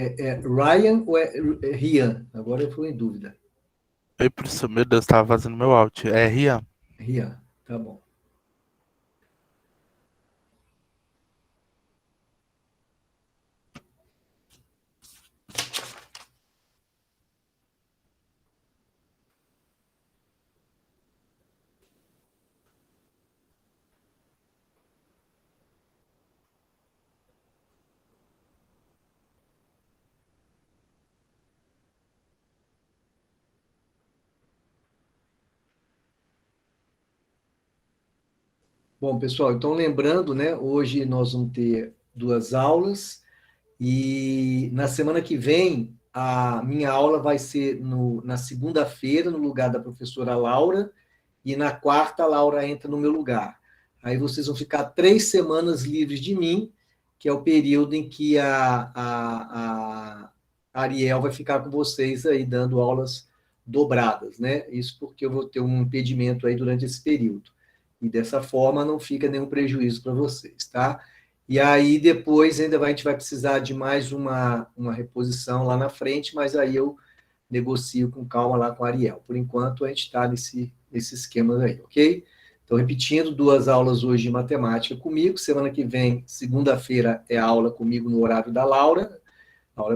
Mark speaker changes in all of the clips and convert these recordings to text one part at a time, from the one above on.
Speaker 1: É Ryan ou é Rian? Agora eu fui em dúvida.
Speaker 2: Ei, professor, meu Deus, tava fazendo meu out. É Rian.
Speaker 1: Rian, tá bom. Bom, pessoal, então lembrando, né? Hoje nós vamos ter duas aulas e na semana que vem a minha aula vai ser na segunda-feira, no lugar da professora Laura, e na quarta a Laura entra no meu lugar. Aí vocês vão ficar 3 semanas livres de mim, que é o período em que a Ariel vai ficar com vocês aí dando aulas dobradas, né? Isso porque eu vou ter um impedimento aí durante esse período. E dessa forma não fica nenhum prejuízo para vocês, tá? E aí depois ainda a gente vai precisar de mais uma reposição lá na frente, mas aí eu negocio com calma lá com a Ariel. Por enquanto a gente está nesse esquema aí, ok? Então, repetindo, 2 aulas hoje de matemática comigo. Semana que vem, segunda-feira, é aula comigo no horário da Laura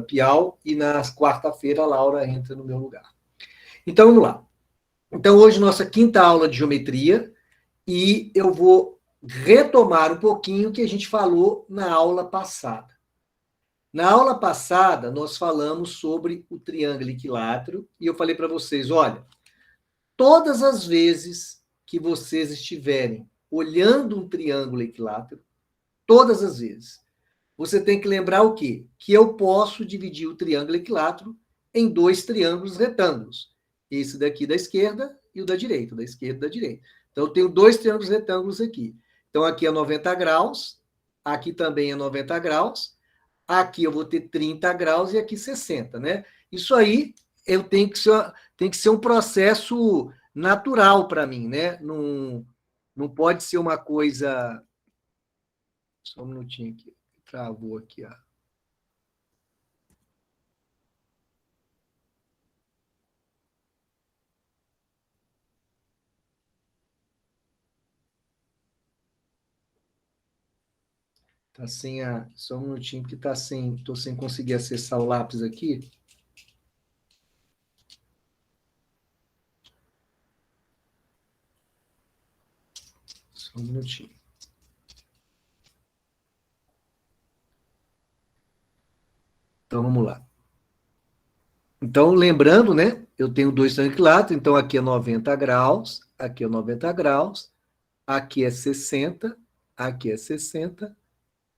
Speaker 1: Piau, e na quarta-feira a Laura entra no meu lugar. Então, vamos lá. Então, hoje, nossa quinta aula de geometria, e eu vou retomar um pouquinho o que a gente falou na aula passada. Na aula passada, nós falamos sobre o triângulo equilátero, e eu falei para vocês, olha, todas as vezes que vocês estiverem olhando um triângulo equilátero, todas as vezes, você tem que lembrar o quê? Que eu posso dividir o triângulo equilátero em 2 triângulos retângulos. Esse daqui da esquerda e o da direita, da esquerda e da direita. Então, eu tenho 2 triângulos retângulos aqui. Então, aqui é 90 graus, aqui também é 90 graus, aqui eu vou ter 30 graus e aqui 60, né? Isso aí eu tem que ser um processo natural para mim, né? Não pode ser uma coisa. Só um minutinho aqui. Travou aqui, ó. Tá sem a. Só um minutinho que tá sem. Tô sem conseguir acessar o lápis aqui. Só um minutinho. Então vamos lá. Então, lembrando, né? Eu tenho 2 triângulos, então aqui é 90 graus, aqui é 90 graus, aqui é 60, aqui é 60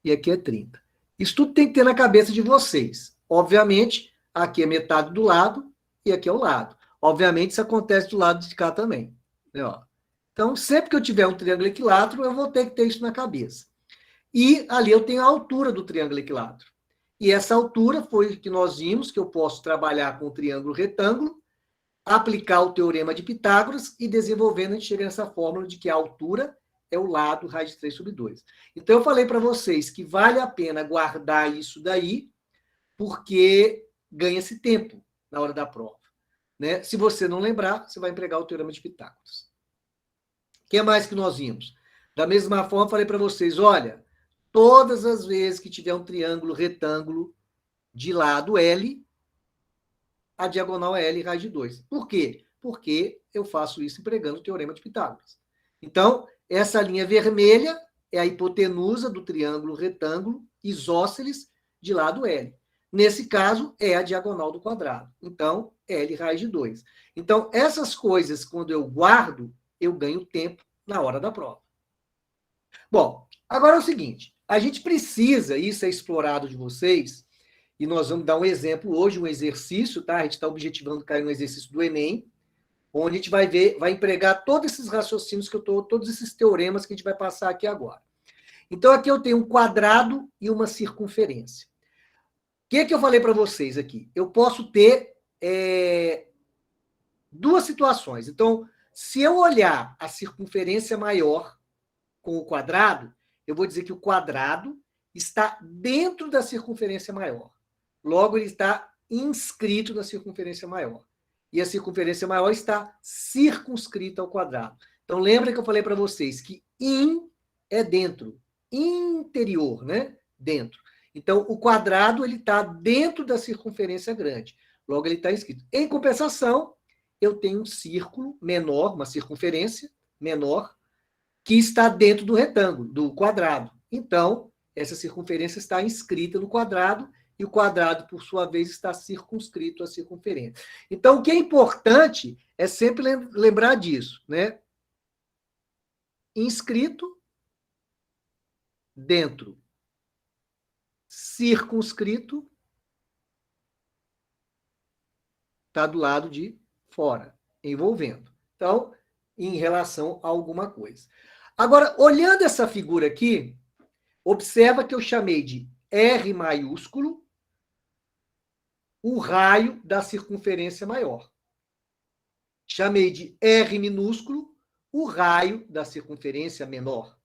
Speaker 1: e aqui é 30. Isso tudo tem que ter na cabeça de vocês. Obviamente, aqui é metade do lado e aqui é o lado. Obviamente, isso acontece do lado de cá também. Né, ó. Então, sempre que eu tiver um triângulo equilátero, eu vou ter que ter isso na cabeça. E ali eu tenho a altura do triângulo equilátero. E essa altura foi o que nós vimos, que eu posso trabalhar com o triângulo retângulo, aplicar o teorema de Pitágoras e desenvolvendo, a gente chega nessa fórmula de que a altura é o lado raiz de 3 sobre 2. Então, eu falei para vocês que vale a pena guardar isso daí, porque ganha-se tempo na hora da prova. Né? Se você não lembrar, você vai empregar o teorema de Pitágoras. O que mais que nós vimos? Da mesma forma, falei para vocês, olha, todas as vezes que tiver um triângulo retângulo de lado L, a diagonal é L raiz de 2. Por quê? Porque eu faço isso empregando o teorema de Pitágoras. Então, essa linha vermelha é a hipotenusa do triângulo retângulo isósceles de lado L. Nesse caso, é a diagonal do quadrado. Então, L raiz de 2. Então, essas coisas, quando eu guardo, eu ganho tempo na hora da prova. Bom, agora é o seguinte, a gente precisa, isso é explorado de vocês, e nós vamos dar um exemplo hoje, um exercício, tá? A gente está objetivando cair no exercício do Enem, onde a gente vai ver, vai empregar todos esses raciocínios que eu estou, todos esses teoremas que a gente vai passar aqui agora. Então, aqui eu tenho um quadrado e uma circunferência. O que eu falei para vocês aqui? Eu posso ter duas situações. Então, se eu olhar a circunferência maior com o quadrado, eu vou dizer que o quadrado está dentro da circunferência maior. logo ele está inscrito na circunferência maior. E a circunferência maior está circunscrita ao quadrado. Então, lembra que eu falei para vocês que in é dentro, interior, né? Dentro. Então, o quadrado ele está dentro da circunferência grande. Logo, ele está inscrito. Em compensação, eu tenho um círculo menor, uma circunferência menor, que está dentro do retângulo, do quadrado. Então, essa circunferência está inscrita no quadrado, e o quadrado, por sua vez, está circunscrito à circunferência. Então, o que é importante é sempre lembrar disso, né? Inscrito dentro, circunscrito está do lado de fora, envolvendo. Então, em relação a alguma coisa. Agora, olhando essa figura aqui, observa que eu chamei de R maiúsculo o raio da circunferência maior. Chamei de R minúsculo o raio da circunferência menor.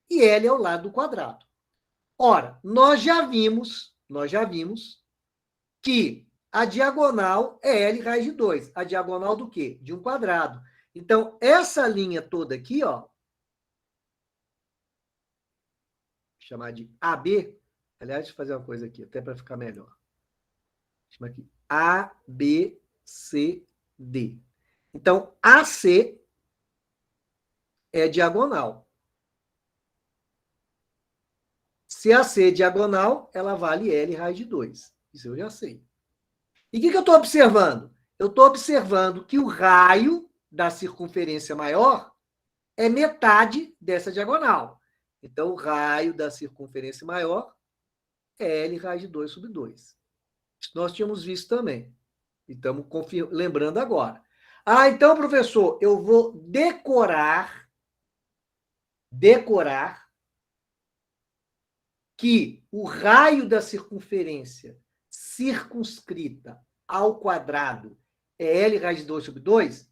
Speaker 1: E L é o lado do quadrado. Ora, nós já vimos que a diagonal é L raiz de 2. A diagonal do quê? De um quadrado. Então, essa linha toda aqui, ó, vou chamar de AB. Aliás, deixa eu fazer uma coisa aqui, até para ficar melhor. Chama aqui ABCD. Então, AC é diagonal. Se AC é diagonal, ela vale L raiz de 2. Isso eu já sei. E o que eu estou observando? Eu estou observando que o raio da circunferência maior é metade dessa diagonal. Então, o raio da circunferência maior é L raiz de 2 sobre 2. Isso nós tínhamos visto também. E estamos lembrando agora. Ah, então, professor, eu vou decorar que o raio da circunferência circunscrita ao quadrado é L raiz de 2 sobre 2?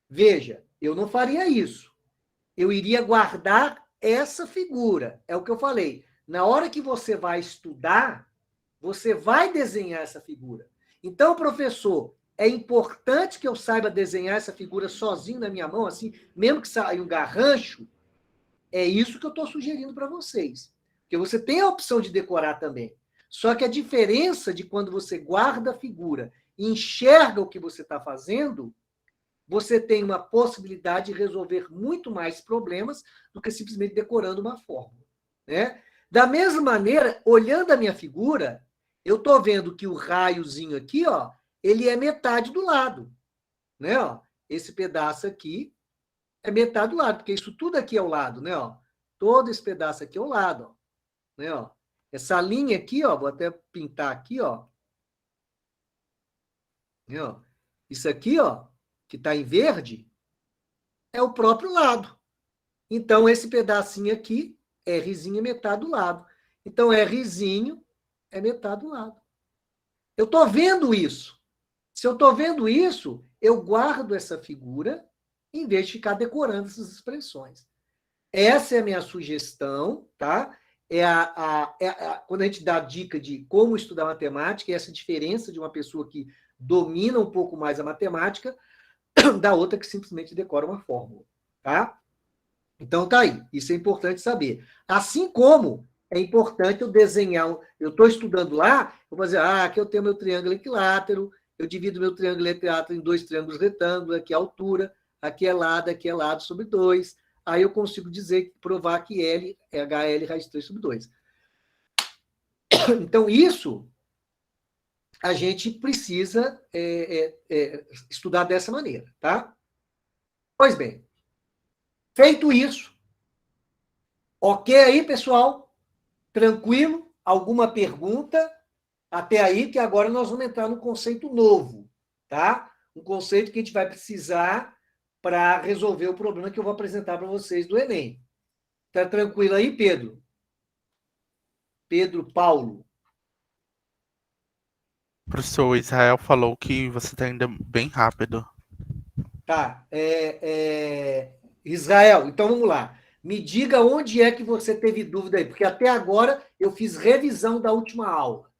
Speaker 1: Veja, eu não faria isso. Eu iria guardar essa figura. É o que eu falei. Na hora que você vai estudar, você vai desenhar essa figura. Então, professor, é importante que eu saiba desenhar essa figura sozinho na minha mão, assim, mesmo que saia um garrancho. É isso que eu estou sugerindo para vocês. Porque você tem a opção de decorar também. Só que a diferença de quando você guarda a figura e enxerga o que você está fazendo, você tem uma possibilidade de resolver muito mais problemas do que simplesmente decorando uma fórmula, né? Da mesma maneira, olhando a minha figura, eu estou vendo que o raiozinho aqui, ó, ele é metade do lado, né? Ó, esse pedaço aqui é metade do lado, porque isso tudo aqui é o lado, né? Ó, todo esse pedaço aqui é o lado, ó, né? Ó, essa linha aqui, ó, vou até pintar aqui, ó, né? Ó, isso aqui, ó, que está em verde, é o próprio lado. Então, esse pedacinho aqui, Rzinho é metade do lado. Então, Rzinho é metade do lado. Eu estou vendo isso. Se eu estou vendo isso, eu guardo essa figura em vez de ficar decorando essas expressões. Essa é a minha sugestão, tá? Quando a gente dá a dica de como estudar matemática, essa diferença de uma pessoa que domina um pouco mais a matemática da outra que simplesmente decora uma fórmula, tá? Então, tá aí. Isso é importante saber. Assim como é importante eu desenhar... Eu estou estudando lá, eu vou dizer, aqui eu tenho meu triângulo equilátero, eu divido meu triângulo equilátero em 2 triângulos retângulos, aqui é a altura, aqui é lado sobre 2. Aí eu consigo dizer, provar que L é HL raiz de 3 sobre 2. Então, isso a gente precisa estudar dessa maneira, tá? Pois bem, feito isso, ok aí, pessoal? Tranquilo? Alguma pergunta? Até aí, que agora nós vamos entrar num conceito novo, tá? Um conceito que a gente vai precisar para resolver o problema que eu vou apresentar para vocês do Enem. Tá tranquilo aí, Pedro? Pedro Paulo.
Speaker 2: Professor, o Israel falou que você está indo bem rápido.
Speaker 1: Tá. Israel, então vamos lá. Me diga onde é que você teve dúvida aí, porque até agora eu fiz revisão da última aula.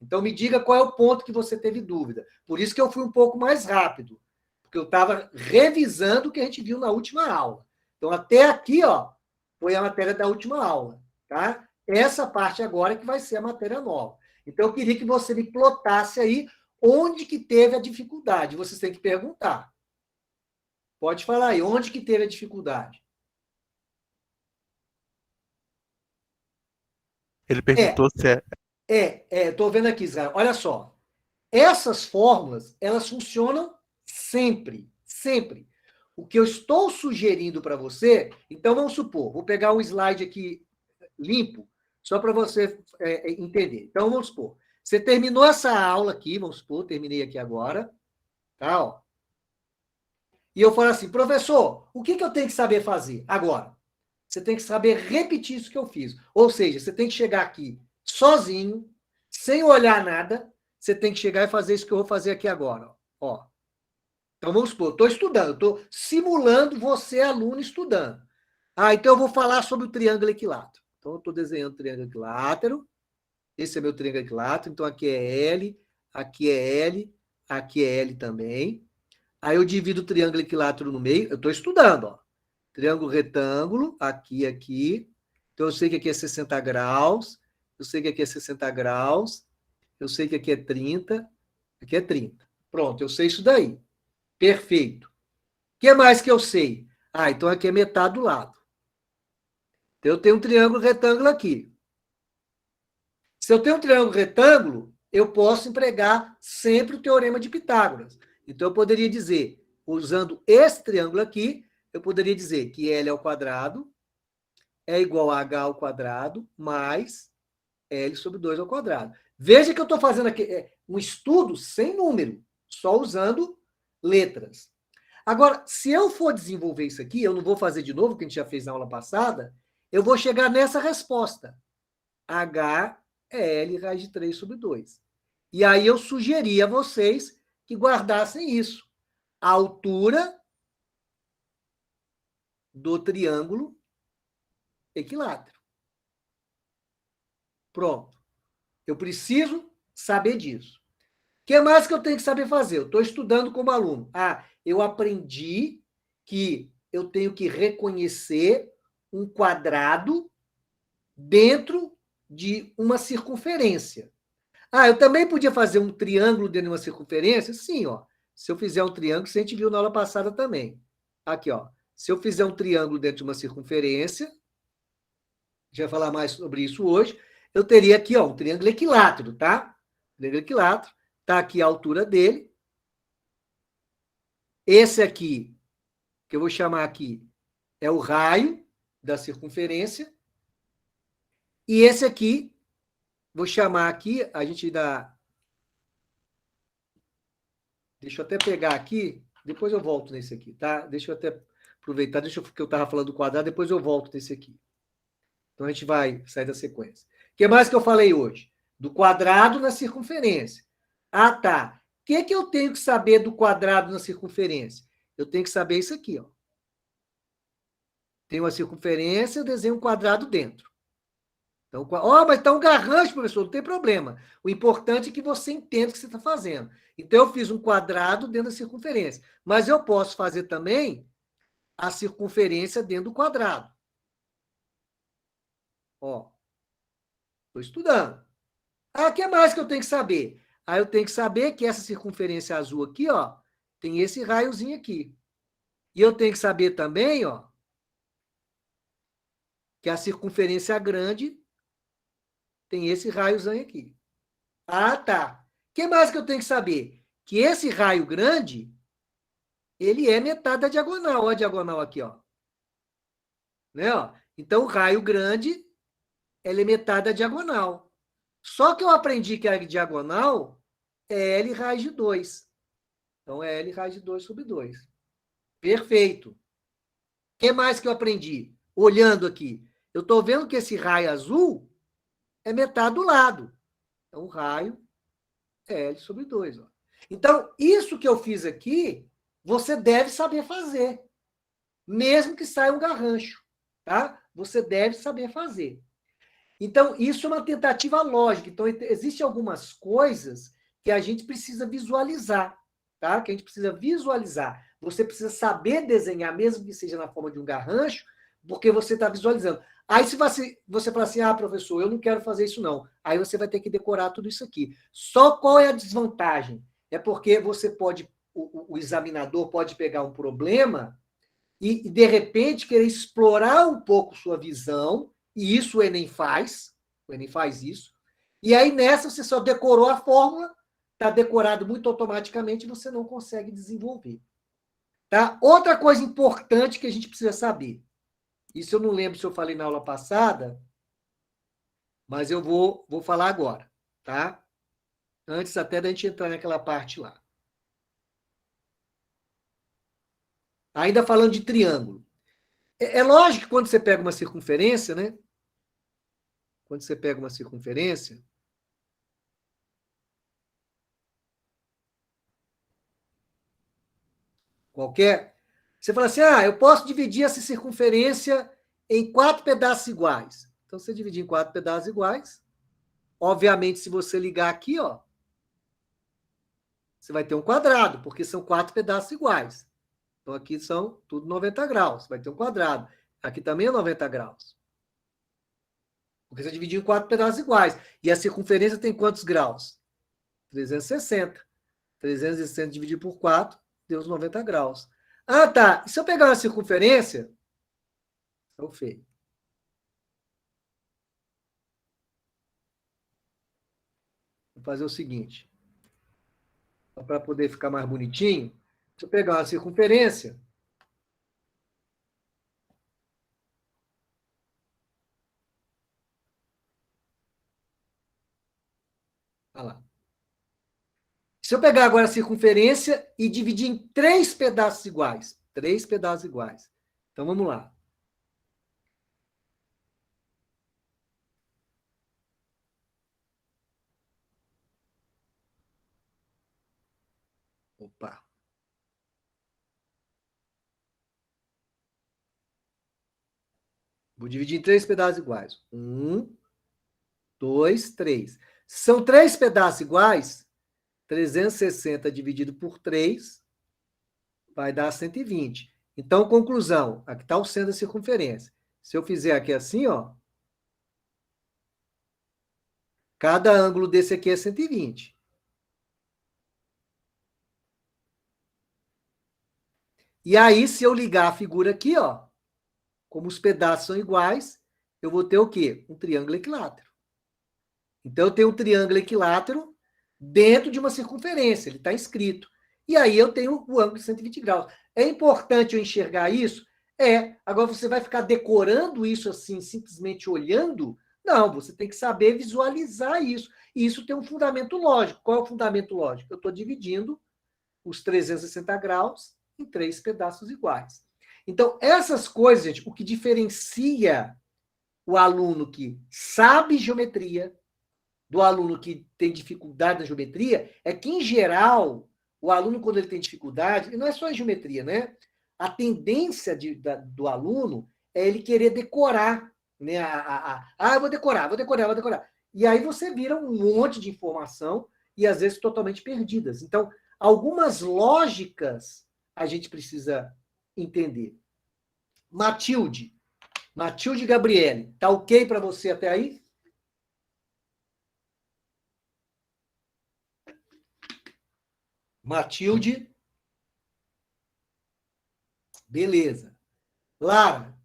Speaker 1: Então, me diga qual é o ponto que você teve dúvida. Por isso que eu fui um pouco mais rápido, porque eu estava revisando o que a gente viu na última aula. Então, até aqui, ó, foi a matéria da última aula, tá? Essa parte agora é que vai ser a matéria nova. Então, eu queria que você me plotasse aí onde que teve a dificuldade. Vocês têm que perguntar. Pode falar aí, onde que teve a dificuldade?
Speaker 2: Ele perguntou se
Speaker 1: Estou vendo aqui, Israel. Olha só. Essas fórmulas, elas funcionam sempre, sempre. O que eu estou sugerindo para você, então vamos supor, vou pegar um slide aqui limpo, só para você entender. Então vamos supor, você terminou essa aula aqui, vamos supor, terminei aqui agora, tá? Ó. E eu falo assim, professor, o que eu tenho que saber fazer agora? Você tem que saber repetir isso que eu fiz. Ou seja, você tem que chegar aqui sozinho, sem olhar nada, você tem que chegar e fazer isso que eu vou fazer aqui agora. Ó. Então, vamos supor, estou estudando, estou simulando você, aluno, estudando. Então eu vou falar sobre o triângulo equilátero. Então, eu estou desenhando o triângulo equilátero. Esse é meu triângulo equilátero. Então, aqui é L, aqui é L, aqui é L também. Aí eu divido o triângulo equilátero no meio. Eu estou estudando, ó. Triângulo retângulo, aqui, aqui. Então, eu sei que aqui é 60 graus. Eu sei que aqui é 60 graus. Eu sei que aqui é 30. Aqui é 30. Pronto, eu sei isso daí. Perfeito. O que mais que eu sei? Então aqui é metade do lado. Então, eu tenho um triângulo retângulo aqui. Se eu tenho um triângulo retângulo, eu posso empregar sempre o teorema de Pitágoras. Então, eu poderia dizer, usando esse triângulo aqui, eu poderia dizer que L ao quadrado é igual a H ao quadrado mais L sobre 2 ao quadrado. Veja que eu estou fazendo aqui um estudo sem número, só usando letras. Agora, se eu for desenvolver isso aqui, eu não vou fazer de novo, que a gente já fez na aula passada, eu vou chegar nessa resposta. H é L raiz de 3 sobre 2. E aí eu sugeri a vocês que guardassem isso. A altura do triângulo equilátero. Pronto. Eu preciso saber disso. O que mais que eu tenho que saber fazer? Eu estou estudando como aluno. Eu aprendi que eu tenho que reconhecer um quadrado dentro de uma circunferência. Eu também podia fazer um triângulo dentro de uma circunferência? Sim, ó. Se eu fizer um triângulo, isso a gente viu na aula passada também. Aqui, ó. Se eu fizer um triângulo dentro de uma circunferência, a gente vai falar mais sobre isso hoje, eu teria aqui, ó, um triângulo equilátero, tá? Triângulo equilátero. Tá aqui a altura dele. Esse aqui, que eu vou chamar aqui, é o raio da circunferência. E esse aqui, vou chamar aqui, a gente dá... Deixa eu até pegar aqui, depois eu volto nesse aqui, tá? Deixa eu até aproveitar, que eu estava falando do quadrado, depois eu volto nesse aqui. Então, a gente vai sair da sequência. O que mais que eu falei hoje? Do quadrado na circunferência. Tá. O que eu tenho que saber do quadrado na circunferência? Eu tenho que saber isso aqui, ó. Tem uma circunferência, eu desenho um quadrado dentro. Então, mas está um garrancho, professor, não tem problema. O importante é que você entenda o que você está fazendo. Então, eu fiz um quadrado dentro da circunferência. Mas eu posso fazer também a circunferência dentro do quadrado. Ó, estou estudando. O que mais que eu tenho que saber? Eu tenho que saber que essa circunferência azul aqui, ó, tem esse raiozinho aqui. E eu tenho que saber também, ó, que a circunferência grande tem esse raiozinho aqui. Tá. O que mais que eu tenho que saber? Que esse raio grande, ele é metade da diagonal. Olha a diagonal aqui, ó. Né, ó? Então, o raio grande, ele é metade da diagonal. Só que eu aprendi que a diagonal é L raiz de 2. Então, é L raiz de 2 sobre 2. Perfeito. O que mais que eu aprendi? Olhando aqui. Eu estou vendo que esse raio azul é metade do lado. Então, o raio é L sobre 2. Ó. Então, isso que eu fiz aqui, você deve saber fazer. Mesmo que saia um garrancho. Tá? Você deve saber fazer. Então, isso é uma tentativa lógica. Então, existem algumas coisas que a gente precisa visualizar, tá? Que a gente precisa visualizar. Você precisa saber desenhar, mesmo que seja na forma de um garrancho, porque você está visualizando. Aí, se você fala assim, professor, eu não quero fazer isso, não. Aí você vai ter que decorar tudo isso aqui. Só qual é a desvantagem? É porque você pode, o examinador pode pegar um problema e, de repente, querer explorar um pouco sua visão, e isso o Enem faz isso, e aí nessa você só decorou a fórmula, está decorado muito automaticamente e você não consegue desenvolver. Tá? Outra coisa importante que a gente precisa saber, isso eu não lembro se eu falei na aula passada, mas eu vou falar agora, tá? Antes até da gente entrar naquela parte lá. Ainda falando de triângulo. É lógico que quando você pega uma circunferência, né? Quando você pega uma circunferência, qualquer, você fala assim, eu posso dividir essa circunferência em 4 pedaços iguais. Então, você dividir em 4 pedaços iguais, obviamente, se você ligar aqui, ó, você vai ter um quadrado, porque são 4 pedaços iguais. Então, aqui são tudo 90 graus, vai ter um quadrado. Aqui também é 90 graus. Porque você dividiu em 4 pedaços iguais. E a circunferência tem quantos graus? 360. 360 dividido por 4, deu os 90 graus. Tá. E se eu pegar uma circunferência, eu feio. Vou fazer o seguinte, para poder ficar mais bonitinho, se eu pegar uma circunferência, olha lá. Se eu pegar agora a circunferência e dividir em 3 pedaços iguais, 3 pedaços iguais. Então, vamos lá. Opa. Vou dividir em 3 pedaços iguais. 1, 2, 3. São 3 pedaços iguais, 360 dividido por 3 vai dar 120. Então, conclusão, aqui está o centro da circunferência. Se eu fizer aqui assim, ó, cada ângulo desse aqui é 120. E aí, se eu ligar a figura aqui, ó, como os pedaços são iguais, eu vou ter o quê? Um triângulo equilátero. Então, eu tenho um triângulo equilátero dentro de uma circunferência, ele está escrito. E aí eu tenho o ângulo de 120 graus. É importante eu enxergar isso? Agora você vai ficar decorando isso assim, simplesmente olhando? Não, você tem que saber visualizar isso. E isso tem um fundamento lógico. Qual é o fundamento lógico? Eu estou dividindo os 360 graus em 3 pedaços iguais. Então, essas coisas, gente, o que diferencia o aluno que sabe geometria do aluno que tem dificuldade na geometria é que, em geral, o aluno, quando ele tem dificuldade, e não é só em geometria, né? A tendência do aluno é ele querer decorar, né? Eu vou decorar, vou decorar, vou decorar. E aí você vira um monte de informação e, às vezes, totalmente perdidas. Então, algumas lógicas a gente precisa entender. Matilde Gabriele, tá ok para você até aí? Matilde. Beleza. Lara.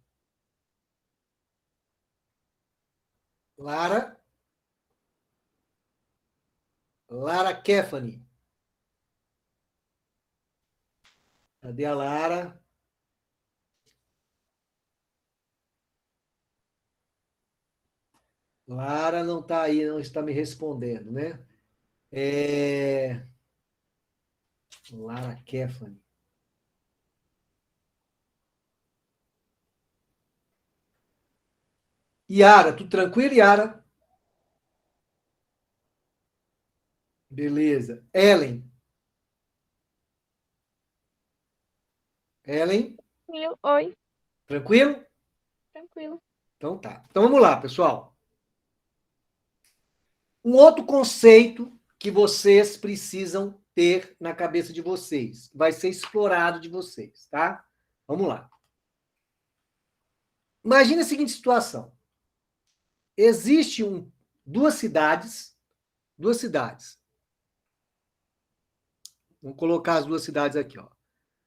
Speaker 1: Lara. Lara Kefani. Cadê a Lara? Lara não está aí, não está me respondendo, né? Lara Kefani. Yara, tudo tranquilo, Yara? Beleza. Ellen. Ellen,
Speaker 3: Oi,
Speaker 1: tranquilo?
Speaker 3: tranquilo.
Speaker 1: Então tá. Então vamos lá, pessoal. Um outro conceito que vocês precisam ter na cabeça de vocês, vai ser explorado de vocês, tá? Vamos lá. Imagina a seguinte situação. Existe duas cidades. Vamos colocar as duas cidades aqui, ó.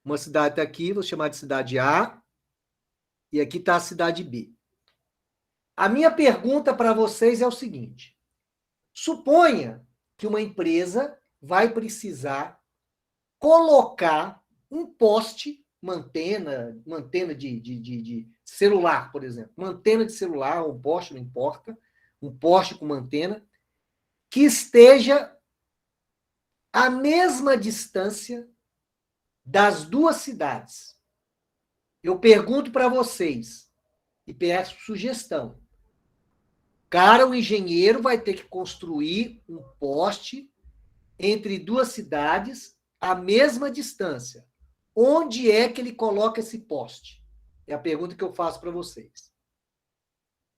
Speaker 1: Uma cidade está aqui, vou chamar de cidade A, e aqui está a cidade B. A minha pergunta para vocês é o seguinte: suponha que uma empresa vai precisar colocar um poste, antena de celular, por exemplo. Uma antena de celular, um poste, não importa, um poste com uma antena, que esteja à mesma distância das duas cidades. Eu pergunto para vocês e peço sugestão. Cara, o engenheiro vai ter que construir um poste entre duas cidades à mesma distância. Onde é que ele coloca esse poste? É a pergunta que eu faço para vocês.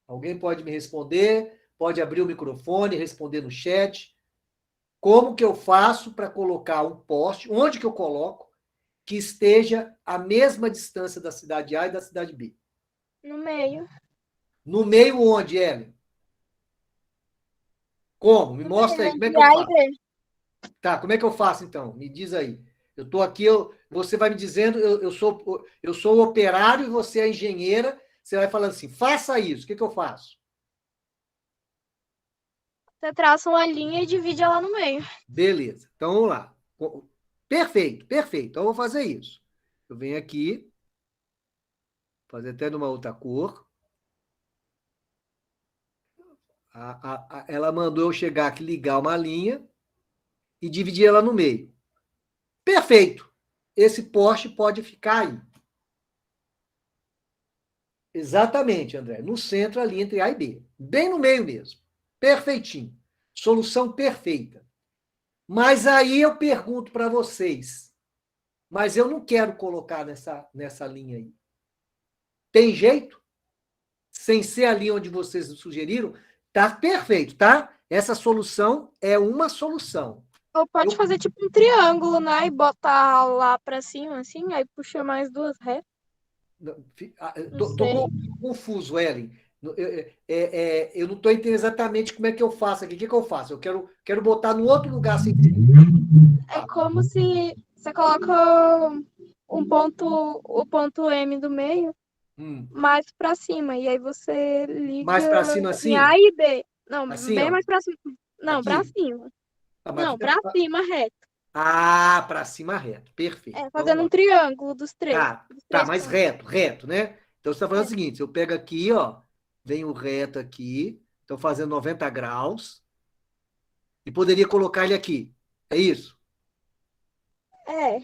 Speaker 1: Alguém pode me responder? Pode abrir o microfone, responder no chat. Como que eu faço para colocar um poste? Onde que eu coloco que esteja à mesma distância da cidade A e da cidade B?
Speaker 3: No meio.
Speaker 1: No meio onde, Ellen? Como? Me mostra aí, como é que eu
Speaker 3: A e
Speaker 1: faço?
Speaker 3: B.
Speaker 1: Tá, como é que eu faço então? Me diz aí. Eu estou aqui, você vai me dizendo, eu sou o operário e você é a engenheira, você vai falando assim, faça isso, o que eu faço?
Speaker 3: Você traça uma linha e divide ela no meio.
Speaker 1: Beleza, então vamos lá. Perfeito, perfeito. Então eu vou fazer isso. Eu venho aqui, fazer até numa outra cor. Ela mandou eu chegar aqui, ligar uma linha e dividir ela no meio. Perfeito. Esse poste pode ficar aí. Exatamente, André. No centro ali entre A e B. Bem no meio mesmo. Perfeitinho. Solução perfeita. Mas aí eu pergunto para vocês, mas eu não quero colocar nessa linha aí. Tem jeito? Sem ser ali onde vocês sugeriram? Tá perfeito, tá? Essa solução é uma solução.
Speaker 3: Ou pode fazer tipo um triângulo, né? E botar lá pra cima, assim, aí puxa mais duas retas.
Speaker 1: Tô confuso, Ellen. Eu não estou entendendo exatamente como é que eu faço aqui. O que eu faço? Eu quero botar no outro lugar assim.
Speaker 3: É como se você coloca o ponto M do meio mais pra cima. E aí você
Speaker 1: Mais para
Speaker 3: liga
Speaker 1: cima
Speaker 3: em A
Speaker 1: assim?
Speaker 3: e B. Não,
Speaker 1: Assim,
Speaker 3: bem
Speaker 1: ó.
Speaker 3: mais pra cima. Não, pra
Speaker 1: Aqui.
Speaker 3: cima.
Speaker 1: Ah,
Speaker 3: Não, pra cima, reto.
Speaker 1: para cima reto. Perfeito.
Speaker 3: É,
Speaker 1: Então, vamos
Speaker 3: fazendo um
Speaker 1: lá.
Speaker 3: triângulo dos três.
Speaker 1: Tá,
Speaker 3: Dos
Speaker 1: tá,
Speaker 3: três
Speaker 1: mais
Speaker 3: pontos.
Speaker 1: reto, né? Então você está falando
Speaker 3: É.
Speaker 1: o seguinte: eu pego aqui, ó, venho reto aqui, estou fazendo 90 graus, e poderia colocar ele aqui. É isso?
Speaker 3: É.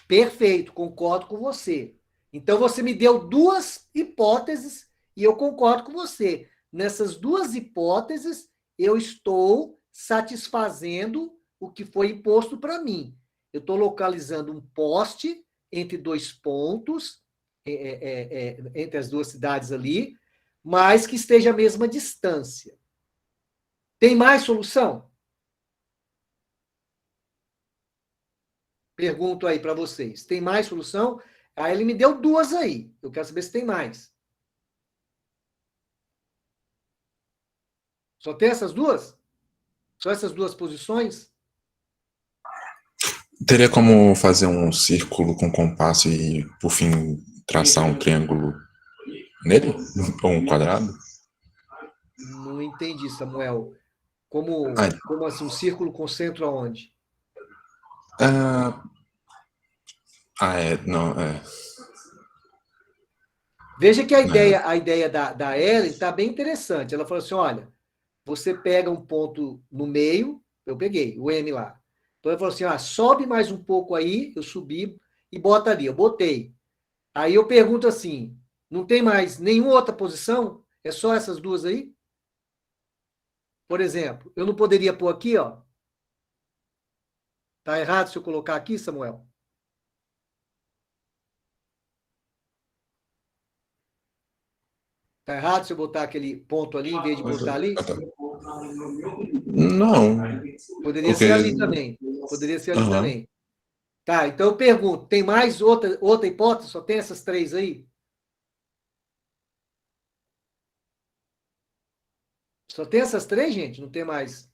Speaker 1: Perfeito, concordo com você. Então você me deu duas hipóteses e eu concordo com você. Nessas duas hipóteses, eu estou satisfazendo o que foi imposto para mim. Eu estou localizando um poste entre dois pontos, entre as duas cidades ali, mas que esteja a mesma distância. Tem mais solução? Pergunto aí para vocês. Tem mais solução? Aí ele me deu duas aí. Eu quero saber se tem mais. Só tem essas duas? Só essas duas posições?
Speaker 4: Teria como fazer um círculo com compasso e, por fim, traçar um triângulo nele? Ou um quadrado?
Speaker 1: Não entendi, Samuel.
Speaker 4: Ah,
Speaker 1: Como assim? Um círculo com centro aonde?
Speaker 4: não,
Speaker 1: Veja que
Speaker 4: é,
Speaker 1: a ideia da Ellen está bem interessante. Ela falou assim: olha, você pega um ponto no meio, eu peguei o M lá. Então ela falou assim: sobe mais um pouco aí, eu subi e bota ali. Eu botei. Aí eu pergunto assim: não tem mais nenhuma outra posição? É só essas duas aí? Por exemplo, eu não poderia pôr aqui, ó. Tá errado se eu colocar aqui, Samuel? Tá errado se eu botar aquele ponto ali em vez de botar ali?
Speaker 4: Não.
Speaker 1: Poderia ser ali também. Poderia ser ali também. Tá, então eu pergunto, tem mais outra hipótese? Só tem essas 3 aí? Só tem essas 3, gente? Não tem mais?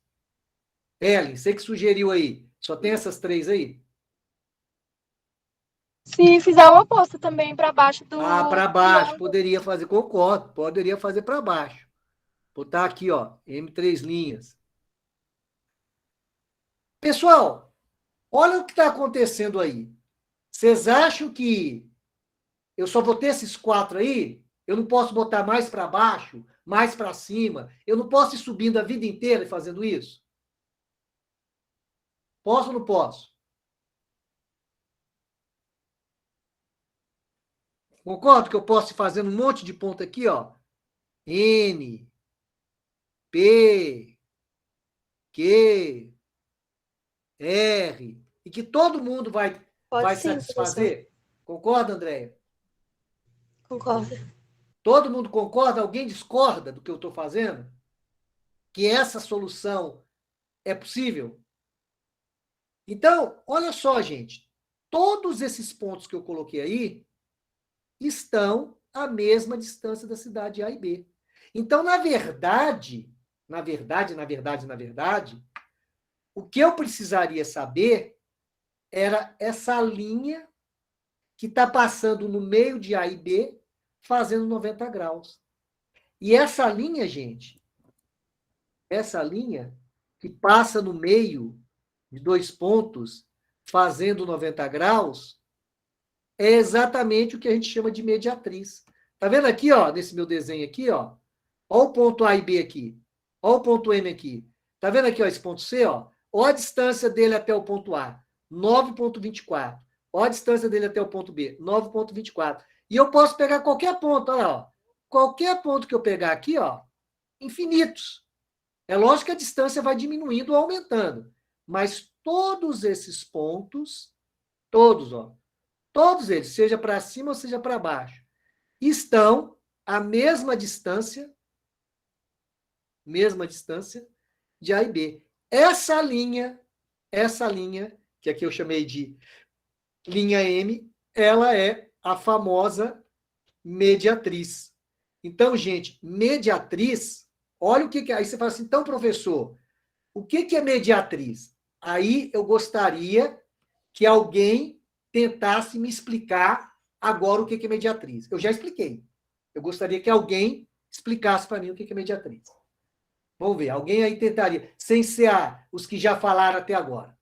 Speaker 1: Ellen, você que sugeriu aí. Só tem essas 3 aí?
Speaker 3: Se fizer o oposto também para baixo do...
Speaker 1: Para baixo. Poderia fazer, concordo. Poderia fazer para baixo. Botar aqui, ó, M3 linhas. Pessoal, olha o que está acontecendo aí. Vocês acham que eu só vou ter esses 4 aí? Eu não posso botar mais para baixo, mais para cima? Eu não posso ir subindo a vida inteira e fazendo isso? Posso ou não posso? Concordo que eu posso ir fazendo um monte de ponto aqui, ó. N, P, Q, R, e que todo mundo vai satisfazer? Concorda, Andréia?
Speaker 5: Concordo.
Speaker 1: Todo mundo concorda? Alguém discorda do que eu estou fazendo? Que essa solução é possível? Então, olha só, gente. Todos esses pontos que eu coloquei aí estão à mesma distância da cidade A e B. Então, na verdade, o que eu precisaria saber era essa linha que está passando no meio de A e B, fazendo 90 graus. E essa linha, gente, essa linha que passa no meio de 2 pontos, fazendo 90 graus, é exatamente o que a gente chama de mediatriz. Tá vendo aqui, ó, nesse meu desenho aqui, ó? Ó o ponto A e B aqui. Ó o ponto M aqui. Tá vendo aqui, ó, esse ponto C, ó? Ó a distância dele até o ponto A, 9,24. Ó a distância dele até o ponto B, 9,24. E eu posso pegar qualquer ponto, olha lá, ó. Qualquer ponto que eu pegar aqui, ó, infinitos. É lógico que a distância vai diminuindo ou aumentando. Mas todos esses pontos, todos, ó, todos eles, seja para cima ou seja para baixo, estão à mesma distância de A e B. Essa linha, que aqui eu chamei de linha M, ela é a famosa mediatriz. Então, gente, mediatriz, olha o que é. Aí você fala assim, então, professor, o que é mediatriz? Aí eu gostaria que alguém tentasse me explicar agora o que é mediatriz. Eu já expliquei. Eu gostaria que alguém explicasse para mim o que é mediatriz. Vamos ver, alguém aí tentaria, sem ser os que já falaram até agora.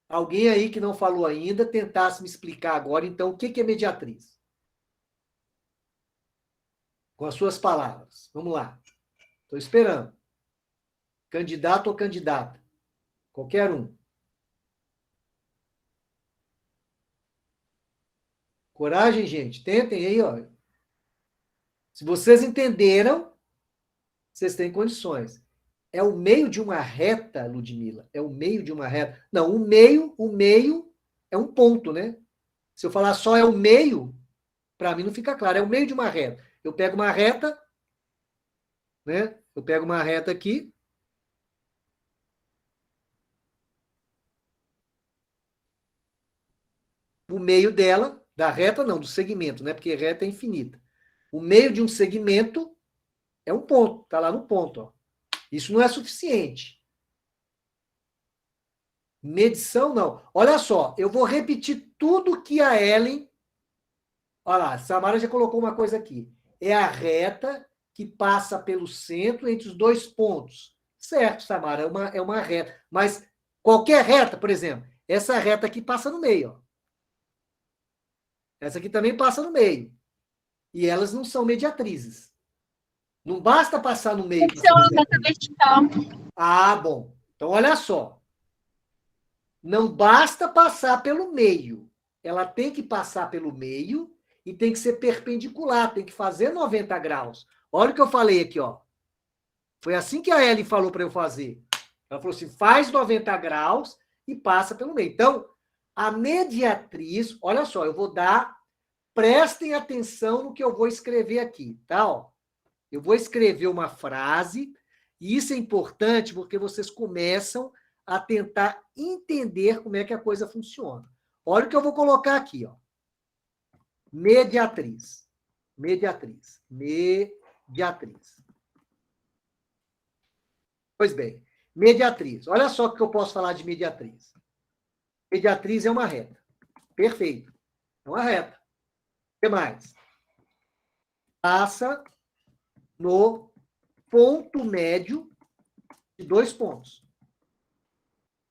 Speaker 1: Alguém aí que não falou ainda, tentasse me explicar agora, então, o que é mediatriz? Com as suas palavras. Vamos lá. Estou esperando. Candidato ou candidata? Qualquer um. Coragem, gente. Tentem aí, ó. Se vocês entenderam, vocês têm condições. É o meio de uma reta, Ludmila. É o meio de uma reta. Não, o meio é um ponto, né? Se eu falar só é o meio, para mim não fica claro. É o meio de uma reta. Eu pego uma reta, né? Eu pego uma reta aqui. O meio dela, da reta não, do segmento, né? Porque reta é infinita. O meio de um segmento é um ponto, tá lá no ponto, ó. Isso não é suficiente. Medição, não. Olha só, eu vou repetir tudo que a Ellen... Olha lá, a Samara já colocou uma coisa aqui. É a reta que passa pelo centro entre os 2 pontos. Certo, Samara, é uma reta. Mas qualquer reta, por exemplo, essa reta aqui passa no meio, ó. Essa aqui também passa no meio. E elas não são mediatrizes. Não basta passar no meio.
Speaker 3: Tem que ser uma reta vertical.
Speaker 1: Ah, bom. Então, olha só. Não basta passar pelo meio. Ela tem que passar pelo meio e tem que ser perpendicular, tem que fazer 90 graus. Olha o que eu falei aqui, ó. Foi assim que a Ellen falou para eu fazer. Ela falou assim, faz 90 graus e passa pelo meio. Então, a mediatriz, olha só, eu vou dar, prestem atenção no que eu vou escrever aqui, tá? Ó, eu vou escrever uma frase E isso é importante porque vocês começam a tentar entender como é que a coisa funciona. Olha o que eu vou colocar aqui, ó. Mediatriz. Mediatriz. Mediatriz. Pois bem, mediatriz. Olha só o que eu posso falar de mediatriz. Mediatriz é uma reta. Perfeito. É uma reta. O que mais? Passa no ponto médio de 2 pontos.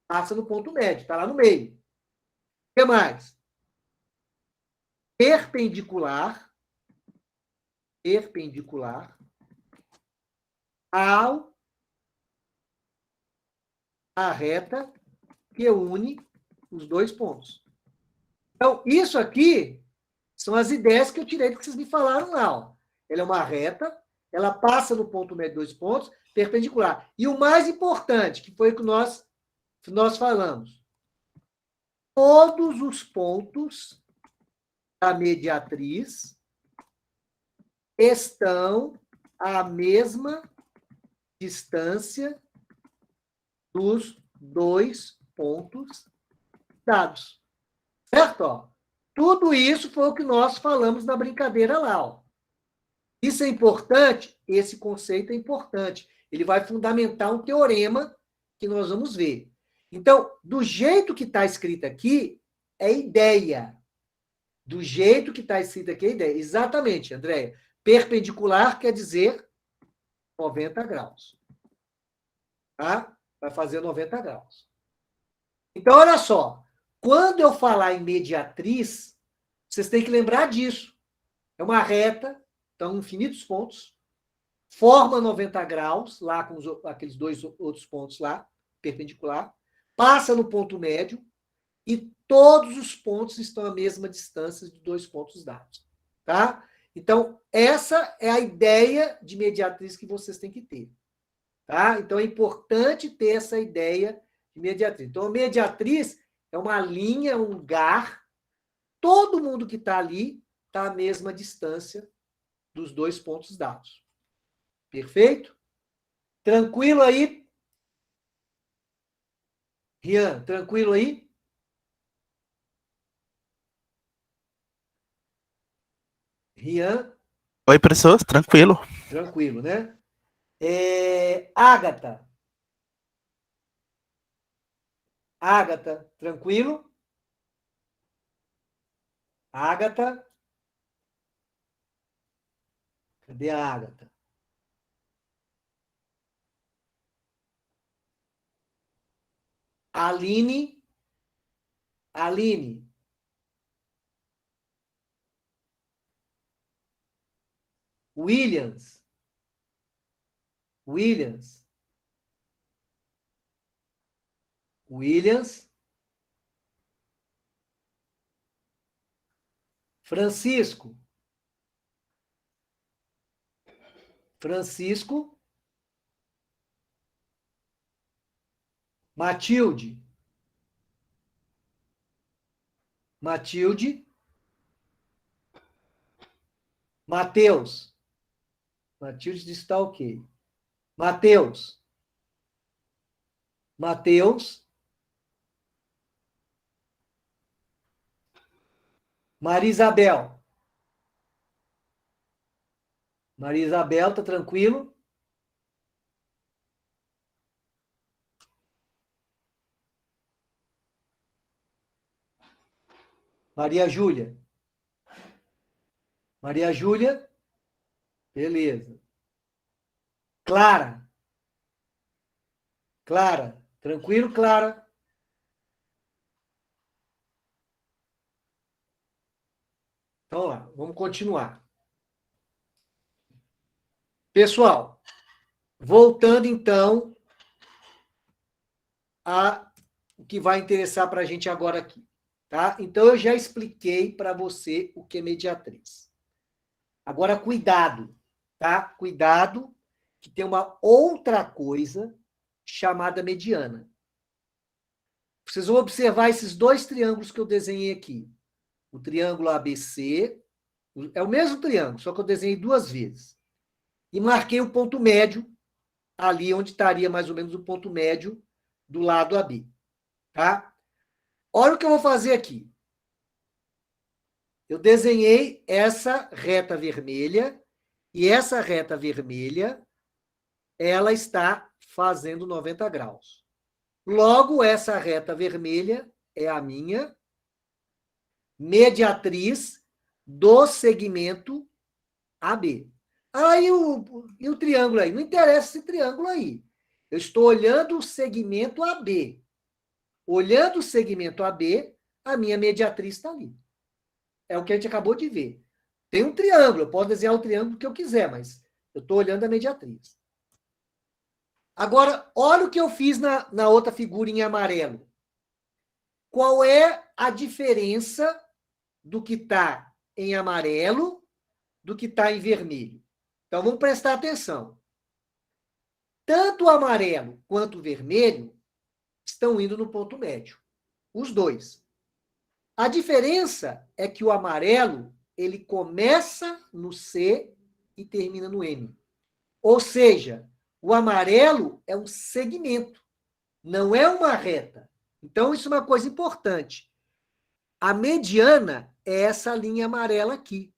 Speaker 1: Passa no ponto médio, está lá no meio. O que mais? Perpendicular à reta que une os 2 pontos. Então, isso aqui são as ideias que eu tirei do que vocês me falaram lá. Ó. Ela é uma reta, ela passa no ponto médio de 2 pontos, perpendicular. E o mais importante, que foi o que nós falamos, todos os pontos da mediatriz estão à mesma distância dos 2 pontos dados. Certo? Ó? Tudo isso foi o que nós falamos na brincadeira lá. Ó. Isso é importante? Esse conceito é importante. Ele vai fundamentar um teorema que nós vamos ver. Então, do jeito que está escrito aqui, é ideia. Do jeito que está escrito aqui, é ideia. Exatamente, Andréia. Perpendicular quer dizer 90 graus. Tá? Vai fazer 90 graus. Então, olha só. Quando eu falar em mediatriz, vocês têm que lembrar disso. É uma reta, então, infinitos pontos, forma 90 graus, lá com aqueles 2 outros pontos lá, perpendicular, passa no ponto médio, e todos os pontos estão à mesma distância de 2 pontos dados. Tá? Então, essa é a ideia de mediatriz que vocês têm que ter. Tá? Então, é importante ter essa ideia de mediatriz. Então, a mediatriz é uma linha, um lugar, todo mundo que está ali está à mesma distância dos 2 pontos dados. Perfeito? Tranquilo aí? Rian, tranquilo aí? Rian?
Speaker 2: Oi, professor, tranquilo.
Speaker 1: Tranquilo, né? Ágata. Ágata, tranquilo? Ágata. Cadê a Ágata? Aline. Aline. Williams. Williams. Williams. Francisco. Francisco. Matilde. Matilde. Mateus. Matilde disse que está ok. Mateus. Mateus. Maria Isabel. Maria Isabel, tá tranquilo? Maria Júlia. Maria Júlia. Beleza. Clara. Clara. Tranquilo, Clara? Então, lá, vamos continuar. Pessoal, voltando então a o que vai interessar para a gente agora aqui. Tá? Então, eu já expliquei para você o que é mediatriz. Agora, cuidado, tá? Cuidado, que tem uma outra coisa chamada mediana. Vocês vão observar esses 2 triângulos que eu desenhei aqui. O triângulo ABC, é o mesmo triângulo, só que eu desenhei 2 vezes. E marquei o ponto médio ali onde estaria mais ou menos o ponto médio do lado AB. Tá? Olha o que eu vou fazer aqui. Eu desenhei essa reta vermelha, e essa reta vermelha, ela está fazendo 90 graus. Logo, essa reta vermelha é a minha mediatriz do segmento AB. Aí, e o triângulo aí? Não interessa esse triângulo aí. Eu estou olhando o segmento AB. Olhando o segmento AB, a minha mediatriz está ali. É o que a gente acabou de ver. Tem um triângulo, eu posso desenhar o triângulo que eu quiser, mas eu estou olhando a mediatriz. Agora, olha o que eu fiz na outra figura em amarelo. Qual é a diferença do que está em amarelo do que está em vermelho? Então, vamos prestar atenção. Tanto o amarelo quanto o vermelho estão indo no ponto médio. Os dois. A diferença é que o amarelo, ele começa no C e termina no M. Ou seja, o amarelo é um segmento, não é uma reta. Então, isso é uma coisa importante. A mediana é essa linha amarela aqui.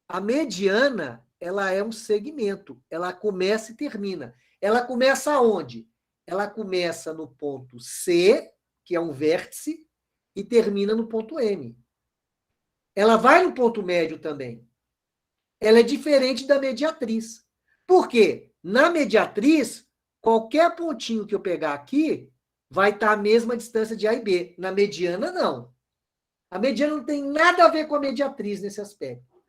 Speaker 1: A mediana, ela é um segmento. Ela começa e termina. Ela começa aonde? Ela começa no ponto C, que é um vértice, e termina no ponto M. Ela vai no ponto médio também. Ela é diferente da mediatriz. Por quê? Na mediatriz, qualquer pontinho que eu pegar aqui vai estar a mesma distância de A e B. Na mediana, não. A mediana não tem nada a ver com a mediatriz nesse aspecto.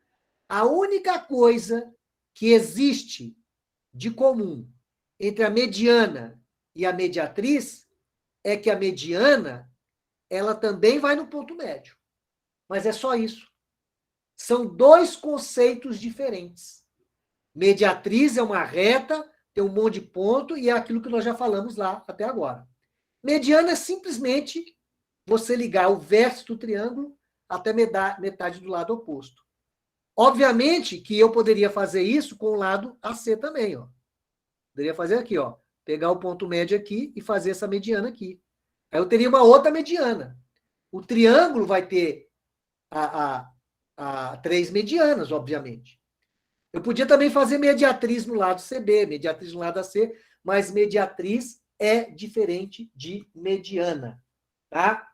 Speaker 1: A única coisa que existe de comum entre a mediana e a mediatriz é que a mediana, ela também vai no ponto médio. Mas é só isso. São dois conceitos diferentes. Mediatriz é uma reta, tem um monte de ponto, e é aquilo que nós já falamos lá até agora. Mediana é simplesmente você ligar o vértice do triângulo até metade do lado oposto. Obviamente que eu poderia fazer isso com o lado AC também. Ó. Poderia fazer aqui, ó, pegar o ponto médio aqui e fazer essa mediana aqui. Aí eu teria uma outra mediana. O triângulo vai ter três medianas, obviamente. Eu podia também fazer mediatriz no lado CB, mediatriz no lado AC, mas mediatriz é diferente de mediana. Tá?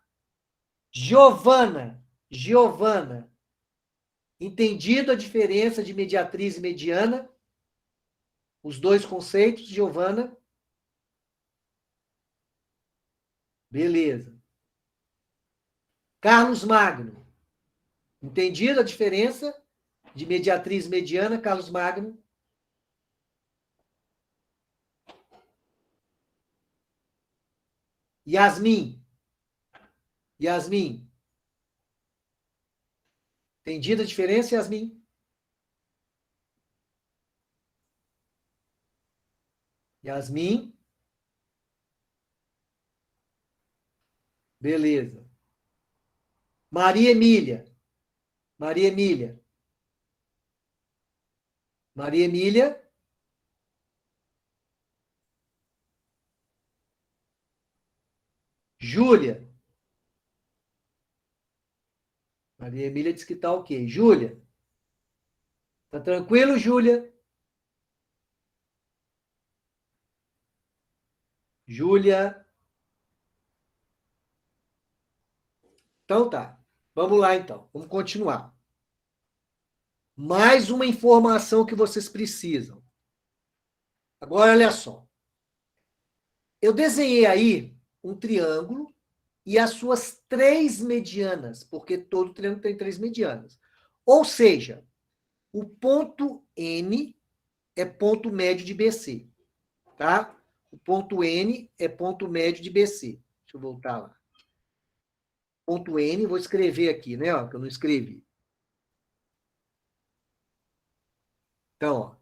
Speaker 1: Giovana. Entendido a diferença de mediatriz e mediana? Os dois conceitos, Giovana? Beleza. Carlos Magno. Entendido a diferença de mediatriz e mediana, Carlos Magno? Yasmin. Entendida a diferença, Yasmin? Yasmin? Beleza. Maria Emília. Júlia. Maria Emília disse que está ok. Júlia. Tá tranquilo, Júlia? Júlia. Então tá. Vamos lá, então. Vamos continuar. Mais uma informação que vocês precisam. Agora, olha só. Eu desenhei aí um triângulo e as suas três medianas, porque todo triângulo tem três medianas. Ou seja, o ponto N é ponto médio de BC. Tá? O ponto N é ponto médio de BC. Deixa eu voltar lá. Ponto N, vou escrever aqui, né? Ó, que eu não escrevi. Então, ó,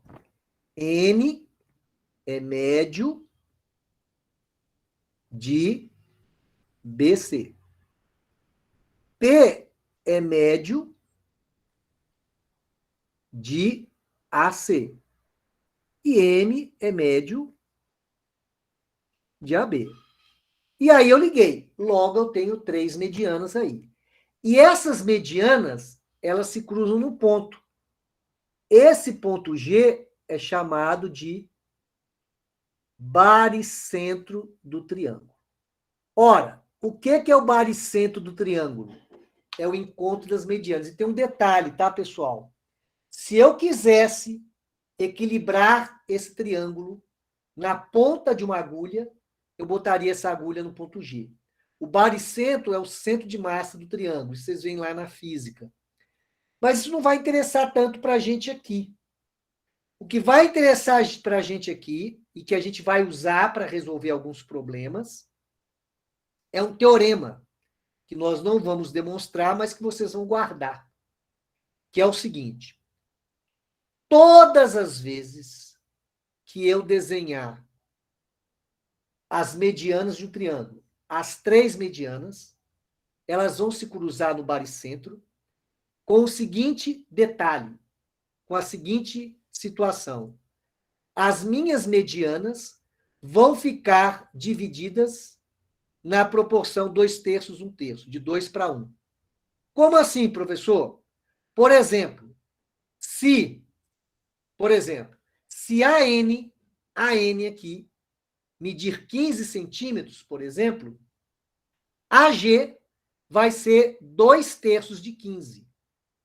Speaker 1: N é médio de BC. P é médio de AC. E M é médio de AB. E aí eu liguei. Logo, eu tenho 3 medianas aí. E essas medianas, elas se cruzam no ponto. Esse ponto G é chamado de baricentro do triângulo. Ora, o que é o baricentro do triângulo? É o encontro das medianas. E tem um detalhe, tá, pessoal? Se eu quisesse equilibrar esse triângulo na ponta de uma agulha, eu botaria essa agulha no ponto G. O baricentro é o centro de massa do triângulo, isso vocês veem lá na física. Mas isso não vai interessar tanto para a gente aqui. O que vai interessar para a gente aqui, e que a gente vai usar para resolver alguns problemas, é um teorema, que nós não vamos demonstrar, mas que vocês vão guardar. Que é o seguinte: todas as vezes que eu desenhar as medianas de um triângulo, as 3 medianas, elas vão se cruzar no baricentro com o seguinte detalhe, com a seguinte situação. As minhas medianas vão ficar divididas na proporção 2/3, 1/3, de 2 para 1. Como assim, professor? Por exemplo, se a N aqui medir 15 centímetros, por exemplo, AG vai ser 2/3 de 15.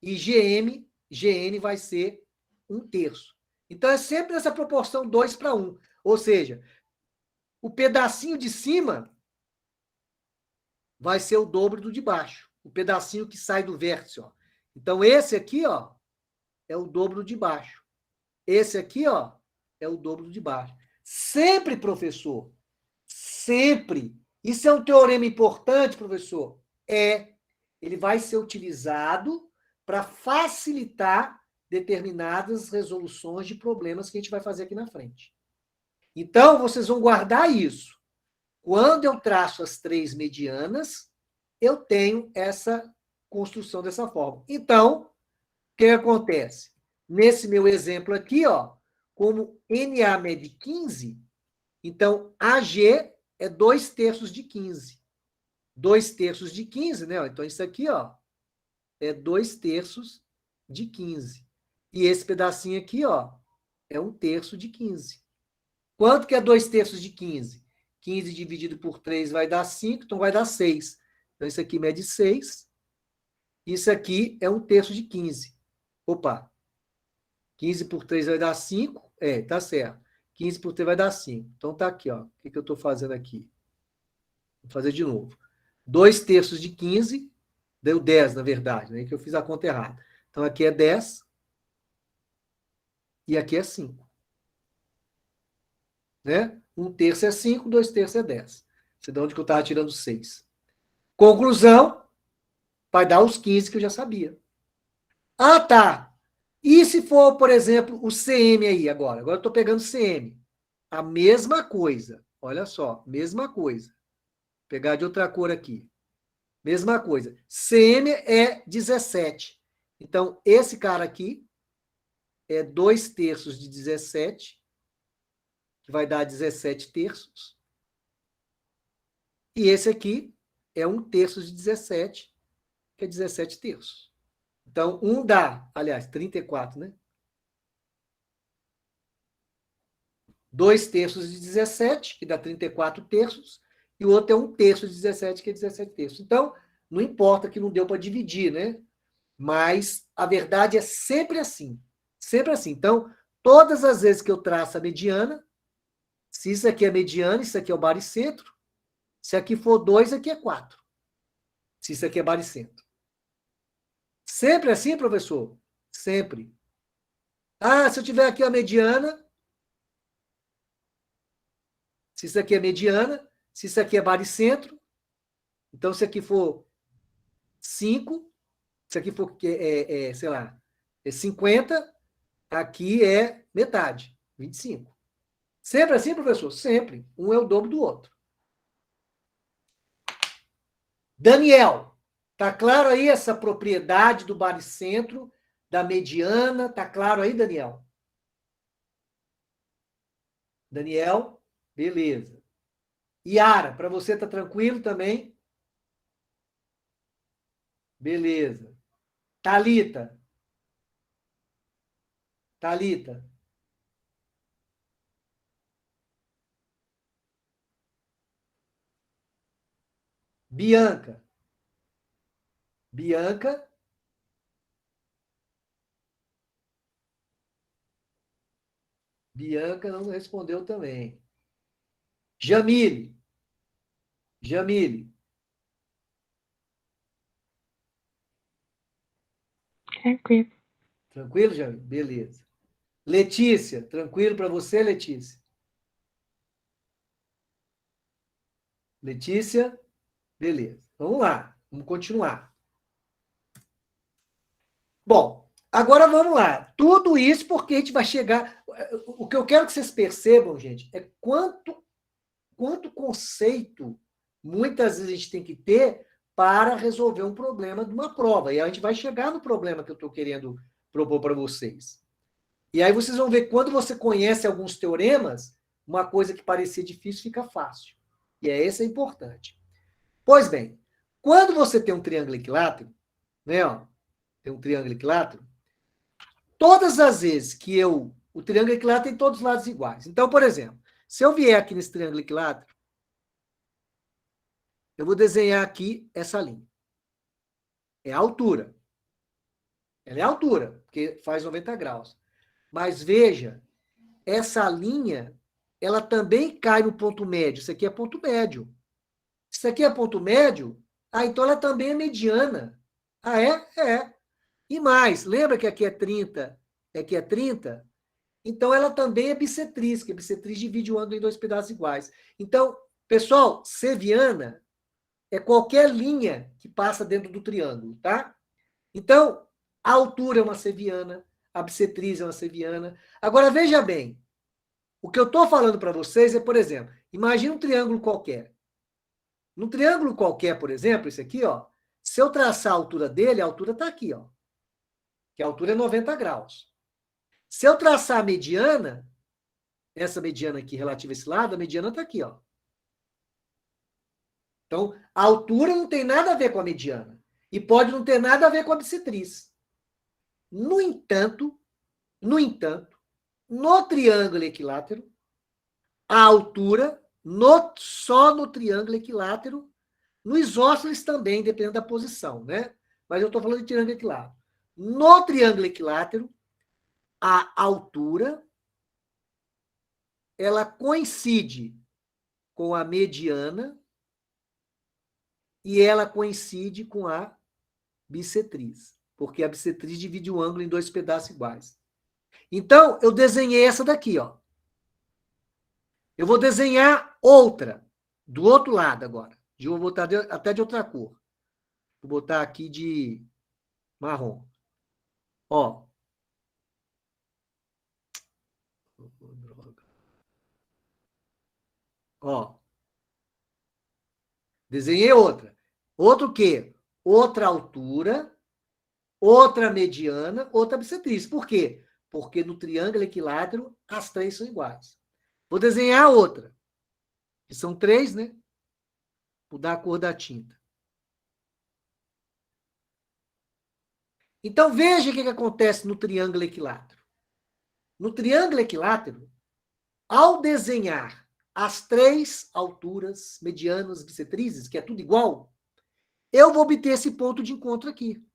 Speaker 1: E GN vai ser 1/3. Então, é sempre essa proporção 2 para 1. Ou seja, o pedacinho de cima vai ser o dobro do de baixo. O pedacinho que sai do vértice. Ó. Então, esse aqui ó, é o dobro de baixo. Esse aqui ó, é o dobro de baixo. Sempre, professor. Sempre. Isso é um teorema importante, professor? Ele vai ser utilizado para facilitar determinadas resoluções de problemas que a gente vai fazer aqui na frente. Então, vocês vão guardar isso. Quando eu traço as 3 medianas, eu tenho essa construção dessa forma. Então, o que acontece? Nesse meu exemplo aqui, ó, como NA mede 15, então AG é 2/3 de 15. 2/3 de 15, né? Então, isso aqui, ó, é 2/3 de 15. E esse pedacinho aqui, ó, é 1/3 de 15. Quanto que é 2/3 de 15? 15 dividido por 3 vai dar 5, então vai dar 6. Então, isso aqui mede 6. Isso aqui é 1/3 de 15. Opa! 15 por 3 vai dar 5. Tá certo. 15 por 3 vai dar 5. Então, tá aqui, ó. O que eu estou fazendo aqui? Vou fazer de novo. 2/3 de 15, deu 10, na verdade, né? Que eu fiz a conta errada. Então, aqui é 10 e aqui é 5. Né? 1/3 é 5, 2/3 é 10. Sei de onde que eu estava tirando 6. Conclusão, vai dar os 15 que eu já sabia. Ah, tá. E se for, por exemplo, o CM aí agora? Agora eu estou pegando CM. A mesma coisa. Olha só, mesma coisa. Vou pegar de outra cor aqui. Mesma coisa. CM é 17. Então, esse cara aqui é 2/3 de 17, que vai dar 17/3. E esse aqui é 1/3 de 17, que é 17/3. Então, um dá, aliás, 34, né? 2/3 de 17, que dá 34/3, e o outro é 1/3 de 17, que é 17/3. Então, não importa que não deu para dividir, né? Mas a verdade é sempre assim. Sempre assim. Então, todas as vezes que eu traço a mediana, se isso aqui é mediana, isso aqui é o baricentro. Se aqui for 2, aqui é 4. Se isso aqui é baricentro. Sempre assim, professor? Sempre. Ah, se eu tiver aqui a mediana, se isso aqui é mediana, se isso aqui é baricentro, então se aqui for 5, se aqui for, sei lá, 50, aqui é metade, 25. Sempre assim, professor? Sempre. Um é o dobro do outro. Daniel, tá claro aí essa propriedade do baricentro, da mediana? Tá claro aí, Daniel? Daniel, beleza. Yara, para você tá tranquilo também? Beleza. Thalita. Thalita. Bianca. Bianca. Bianca não respondeu também. Jamile. Jamile.
Speaker 5: Tranquilo.
Speaker 1: Tranquilo, Jamile? Beleza. Letícia, tranquilo para você, Letícia? Letícia? Beleza. Vamos lá, vamos continuar. Bom, agora vamos lá. Tudo isso porque a gente vai chegar... O que eu quero que vocês percebam, gente, é quanto conceito muitas vezes a gente tem que ter para resolver um problema de uma prova. E a gente vai chegar no problema que eu estou querendo propor para vocês. E aí vocês vão ver, quando você conhece alguns teoremas, uma coisa que parecia difícil fica fácil. E esse é importante. Pois bem, quando você tem um triângulo equilátero, né, ó, tem um triângulo equilátero, todas as vezes que o triângulo equilátero tem todos os lados iguais. Então, por exemplo, se eu vier aqui nesse triângulo equilátero, eu vou desenhar aqui essa linha. É a altura. Ela é a altura, porque faz 90 graus. Mas veja, essa linha, ela também cai no ponto médio. Isso aqui é ponto médio. Isso aqui é ponto médio? Ah, então ela também é mediana. Ah, é? É. E mais, lembra que aqui é 30? Aqui é 30? Então ela também é bissetriz, que a bissetriz divide o ângulo em dois pedaços iguais. Então, pessoal, seviana é qualquer linha que passa dentro do triângulo, tá? Então, a altura é uma seviana, a bissetriz é uma seviana. Agora, veja bem, o que eu estou falando para vocês é, por exemplo, imagine um triângulo qualquer. Num triângulo qualquer, por exemplo, esse aqui, ó, se eu traçar a altura dele, a altura está aqui, ó, que a altura é 90 graus. Se eu traçar a mediana, essa mediana aqui relativa a esse lado, a mediana está aqui, ó. Então, a altura não tem nada a ver com a mediana. E pode não ter nada a ver com a bissetriz. No entanto, no triângulo equilátero, a altura, só no triângulo equilátero, no isósceles também, dependendo da posição, né? Mas eu estou falando de triângulo equilátero. No triângulo equilátero, a altura, ela coincide com a mediana e ela coincide com a bissetriz, porque a bissetriz divide o ângulo em dois pedaços iguais. Então, eu desenhei essa daqui, ó. Eu vou desenhar outra, do outro lado agora. Eu vou botar até de outra cor. Vou botar aqui de marrom. Ó. Ó. Desenhei outra. Outro o quê? Outra altura, outra mediana, outra bissetriz. Por quê? Porque no triângulo equilátero, as três são iguais. Vou desenhar outra. Que são três, né? Mudar a cor da tinta. Então, veja o que acontece no triângulo equilátero. No triângulo equilátero, ao desenhar as três alturas medianas bissetrizes, que é tudo igual, eu vou obter esse ponto de encontro aqui.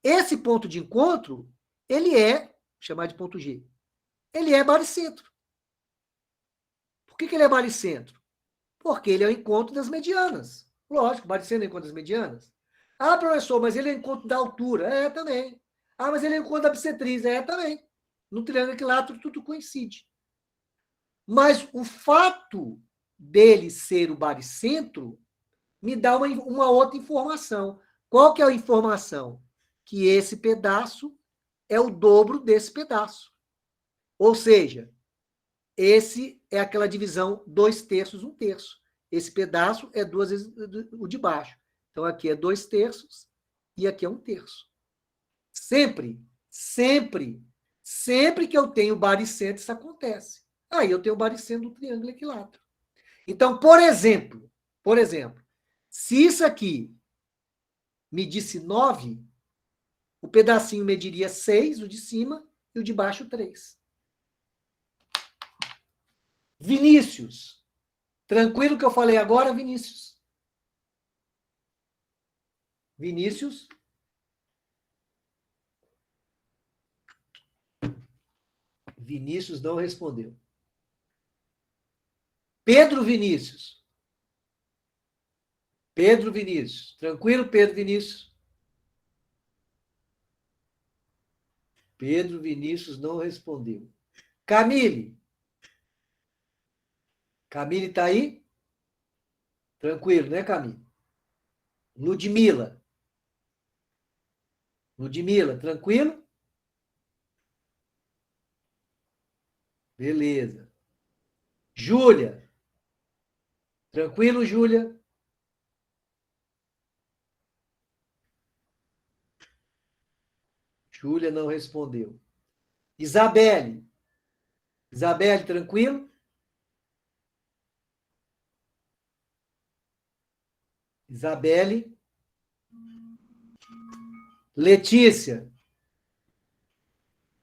Speaker 1: Esse ponto de encontro, ele é, vou chamar de ponto G, ele é baricentro. Por que ele é baricentro? Porque ele é o encontro das medianas. Lógico, baricentro é o encontro das medianas. Ah, professor, mas ele é o encontro da altura. É, também. Ah, mas ele é o encontro da bissetriz. É, também. No triângulo equilátero, tudo coincide. Mas o fato dele ser o baricentro me dá uma outra informação. Qual que é a informação? Que esse pedaço é o dobro desse pedaço. Ou seja, esse é aquela divisão 2/3, 1/3. Esse pedaço é 2 vezes o de baixo. Então, aqui é 2/3 e aqui é 1/3. Sempre que eu tenho baricentro, isso acontece. Aí eu tenho baricentro do triângulo equilátero. Então, por exemplo, se isso aqui medisse 9, o pedacinho mediria 6, o de cima, e o de baixo 3. Vinícius. Tranquilo que eu falei agora, Vinícius? Vinícius? Vinícius não respondeu. Pedro Vinícius. Pedro Vinícius. Tranquilo, Pedro Vinícius? Pedro Vinícius não respondeu. Camille. Camille está aí? Tranquilo, né, Camille? Ludmila. Ludmila, tranquilo? Beleza. Júlia. Tranquilo, Júlia? Júlia não respondeu. Isabelle. Isabelle, tranquilo? Isabelle. Letícia.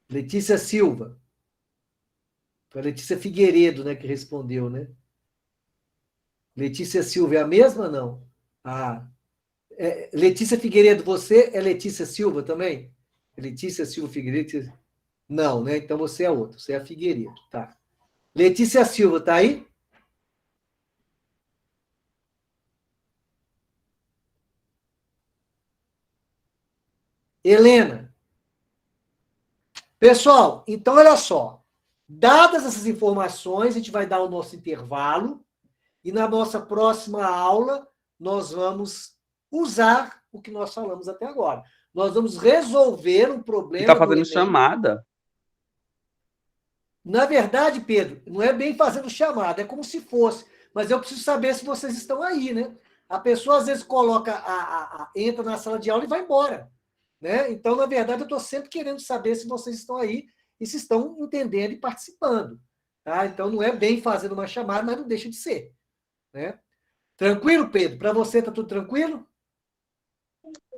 Speaker 1: Letícia Silva. Foi a Letícia Figueiredo, né, que respondeu, né? Letícia Silva é a mesma, não? Ah. Letícia Figueiredo, você é Letícia Silva também? Letícia Silva Figueiredo? Não, né? Então você é outra, você é a Figueiredo, tá? Letícia Silva, tá aí? Helena. Pessoal, então olha só. Dadas essas informações, a gente vai dar o nosso intervalo e na nossa próxima aula nós vamos usar o que nós falamos até agora. Nós vamos resolver um problema.
Speaker 6: Está fazendo chamada?
Speaker 1: Na verdade, Pedro, não é bem fazendo chamada, é como se fosse. Mas eu preciso saber se vocês estão aí, né? A pessoa às vezes coloca, entra na sala de aula e vai embora. Né? Então, na verdade, eu estou sempre querendo saber se vocês estão aí e se estão entendendo e participando. Tá? Então, não é bem fazendo uma chamada, mas não deixa de ser. Né? Tranquilo, Pedro? Para você está tudo tranquilo?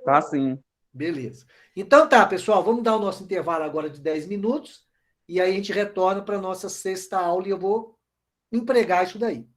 Speaker 6: Tá, sim.
Speaker 1: Beleza. Então tá, pessoal, vamos dar o nosso intervalo agora de 10 minutos e aí a gente retorna para a nossa sexta aula e eu vou empregar isso daí.